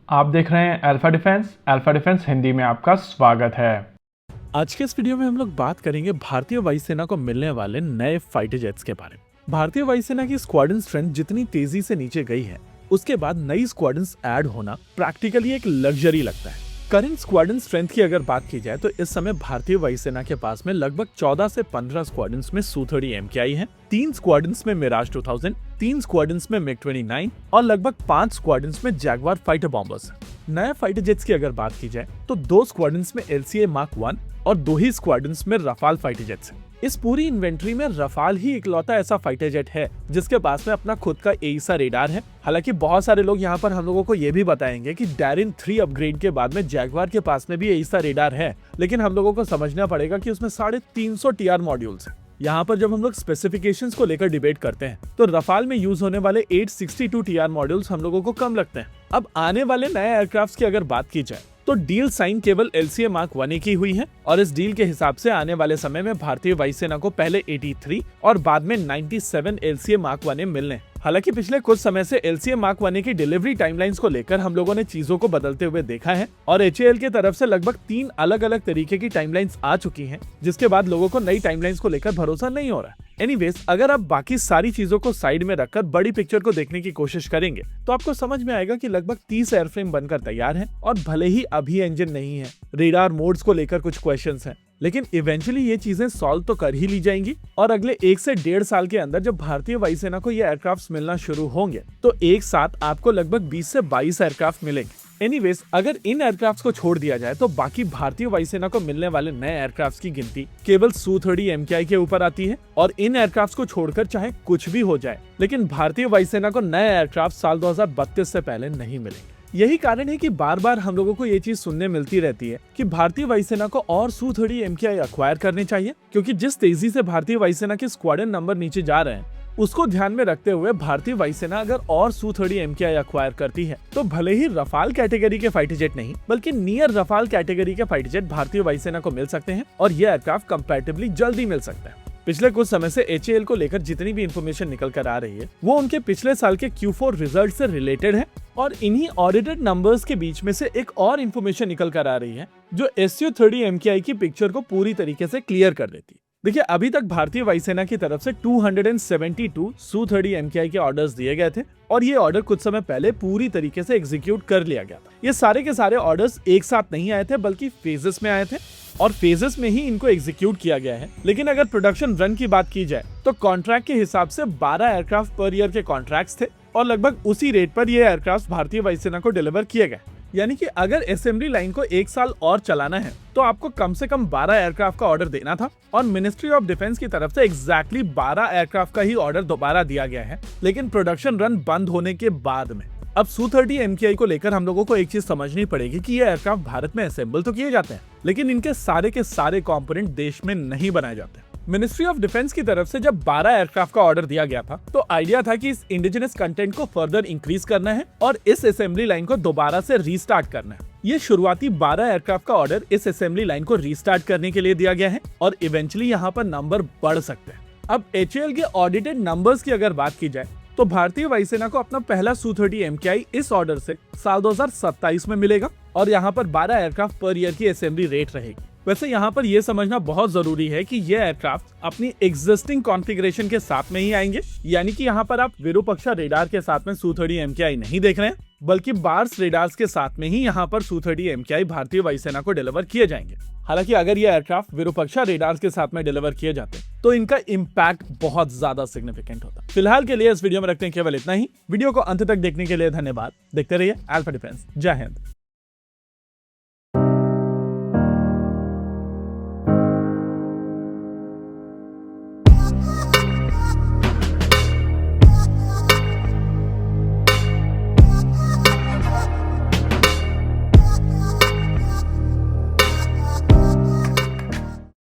आप देख रहे हैं अल्फा डिफेंस हिंदी में आपका स्वागत है। आज के इस वीडियो में हम लोग बात करेंगे भारतीय वायुसेना को मिलने वाले नए फाइटर जेट्स के बारे में। भारतीय वायुसेना की स्क्वाड्रन स्ट्रेंथ जितनी तेजी से नीचे गई है, उसके बाद नई स्क्वाड्रन्स ऐड होना प्रैक्टिकली एक लग्जरी लगता है। करंट स्क्वाड्रन स्ट्रेंथ की अगर बात की जाए तो इस समय भारतीय वायुसेना के पास में लगभग 14 से 15 स्क्वाड्रन्स में Su-30 MKI है, 3 स्क्वाड्रन्स में मिराज 2000, 3 स्क्वाड्रन्स में MiG-29 और लगभग 5 स्क्वाड्रन्स में जैगवार फाइटर बॉम्बर्स। नए फाइटर जेट्स की अगर बात की जाए तो 2 स्क्वाड्रन्स में LCA Mark 1 और 2 ही स्क्वाड्रन्स में रफाल फाइटर जेट्स हैं। इस पूरी इन्वेंट्री में रफाल ही इकलौता ऐसा फाइटर जेट है जिसके पास में अपना खुद का एईसा रेडार है। हालांकि बहुत सारे लोग यहाँ पर हम लोगों को ये भी बताएंगे कि डैरिन 3 अपग्रेड के बाद में जैगवार के पास में भी एईसा रेडार है, लेकिन हम लोगों को समझना पड़ेगा कि उसमें 350 TR मॉड्यूल्स हैं। यहाँ पर जब हम लोग स्पेसिफिकेशंस को लेकर डिबेट करते हैं तो रफाल में यूज होने वाले 862 TR मॉड्यूल्स हम लोगों को कम लगते हैं। अब आने वाले नए एयरक्राफ्ट की अगर बात की जाए तो डील साइन केवल LCA Mark 1 की हुई है और इस डील के हिसाब से आने वाले समय में भारतीय वायुसेना को पहले 83 और बाद में 97 LCA Mark 1 मिलने। हालांकि पिछले कुछ समय से LCA Mark 1 की डिलीवरी टाइमलाइंस को लेकर हम लोगों ने चीजों को बदलते हुए देखा है और HAL की तरफ से लगभग 3 अलग अलग तरीके की टाइमलाइंस आ चुकी हैं, जिसके बाद लोगों को नई टाइमलाइंस को लेकर भरोसा नहीं हो रहा है। एनीवेज, अगर आप बाकी सारी चीजों को साइड में रखकर बड़ी पिक्चर को देखने की कोशिश करेंगे तो आपको समझ में आएगा कि लगभग 30 एयरफ्रेम बनकर तैयार हैं और भले ही अभी इंजन नहीं है, रेडार मोड्स को लेकर कुछ क्वेश्चंस हैं, लेकिन इवेंचुअली ये चीजें सॉल्व तो कर ही ली जाएंगी और अगले 1 से 1.5 साल के अंदर जब भारतीय वायुसेना को ये एयरक्राफ्ट मिलना शुरू होंगे तो एक साथ आपको लगभग 20 से 22 एयरक्राफ्ट मिलेंगे। एनीवेज, अगर इन एयरक्राफ्ट को छोड़ दिया जाए तो बाकी भारतीय वायुसेना को मिलने वाले नए एयरक्राफ्ट की गिनती केवल Su-30 MKI के ऊपर आती है और इन एयरक्राफ्ट को छोड़कर चाहे कुछ भी हो जाए, लेकिन भारतीय वायुसेना को नए एयरक्राफ्ट साल 2032 से पहले नहीं मिलेंगे। यही कारण है कि बार बार हम लोगों को ये चीज सुनने मिलती रहती है कि भारतीय वायुसेना को और Su-30 MKI अक्वायर करने चाहिए, क्योंकि जिस तेजी से भारतीय वायुसेना के स्क्वाड्रन नंबर नीचे जा रहे हैं उसको ध्यान में रखते हुए भारतीय वायुसेना अगर और Su-30 MKI अक्वायर करती है तो भले ही रफाल कैटेगरी के फाइटर जेट नहीं बल्कि नियर रफाल कैटेगरी के फाइटर जेट भारतीय वायुसेना को मिल सकते हैं और ये एयरक्राफ्ट कंपैरेटिवली जल्दी मिल सकता है। पिछले कुछ समय से HAL को लेकर जितनी भी इंफॉर्मेशन निकल कर आ रही है वो उनके पिछले साल के Q4 रिजल्ट से रिलेटेड है और इन्हीं ऑडिटेड नंबर्स के बीच में से एक और इंफॉर्मेशन निकल कर आ रही है जो Su-30 MKI की पिक्चर को पूरी तरीके से क्लियर कर देती है। देखिए, अभी तक भारतीय वायुसेना की तरफ से 272 Su-30 MKI के ऑर्डर्स दिए गए थे और ये ऑर्डर कुछ समय पहले पूरी तरीके से एग्जीक्यूट कर लिया गया था। ये सारे के सारे ऑर्डर्स एक साथ नहीं आए थे बल्कि फेजेस में आए थे और फेजेस में ही इनको एग्जीक्यूट किया गया है। लेकिन अगर प्रोडक्शन रन की बात की जाए तो कॉन्ट्रैक्ट के हिसाब से 12 एयरक्राफ्ट पर ईयर के कॉन्ट्रैक्ट्स थे और लगभग उसी रेट पर ये एयरक्राफ्ट भारतीय वायुसेना को डिलीवर किए गए। यानी कि अगर असेंबली लाइन को 1 साल और चलाना है तो आपको कम से कम 12 एयरक्राफ्ट का ऑर्डर देना था और मिनिस्ट्री ऑफ डिफेंस की तरफ से एग्जैक्टली 12 एयरक्राफ्ट का ही ऑर्डर दोबारा दिया गया है, लेकिन प्रोडक्शन रन बंद होने के बाद में। अब Su-30 MKI को लेकर हम लोगों को एक चीज समझनी पड़ेगी कि ये एयरक्राफ्ट भारत में असेंबल तो किए जाते हैं, लेकिन इनके सारे के सारे कंपोनेंट देश में नहीं बनाए जाते। मिनिस्ट्री ऑफ डिफेंस की तरफ से जब 12 एयरक्राफ्ट का ऑर्डर दिया गया था तो आइडिया था कि इस इंडिजिनस कंटेंट को फर्दर इंक्रीज करना है और इस असेंबली लाइन को दोबारा से रीस्टार्ट करना है। ये शुरुआती 12 एयरक्राफ्ट का ऑर्डर इस असेंबली लाइन को रीस्टार्ट करने के लिए दिया गया है और इवेंचुअली यहाँ पर नंबर बढ़ सकते हैं। अब HAL के ऑडिटेड नंबर्स की अगर बात की जाए तो भारतीय वायुसेना को अपना पहला Su-30 MKI इस ऑर्डर से साल 2027 में मिलेगा और यहाँ पर 12 एयरक्राफ्ट पर ईयर की असेंबली रेट रहेगी। वैसे यहाँ पर यह समझना बहुत जरूरी है कि ये एयरक्राफ्ट अपनी एग्जिस्टिंग कॉन्फ़िगरेशन के साथ में ही आएंगे, यानी कि यहाँ पर आप विरूपाक्षा रेडार के साथ में Su-30 MKI नहीं देख रहे हैं बल्कि बार्स रेडार्स के साथ में ही यहाँ पर Su-30 MKI भारतीय वायुसेना को डिलीवर किए जाएंगे। हालांकि अगर ये एयरक्राफ्ट विरूपाक्षा रेडार्स के साथ में डिलीवर किए जाते तो इनका इम्पैक्ट बहुत ज्यादा सिग्निफिकेंट होता। फिलहाल के लिए इस वीडियो में रखते हैं केवल इतना ही। वीडियो को अंत तक देखने के लिए धन्यवाद। देखते रहिए अल्फा डिफेंस। जय हिंद।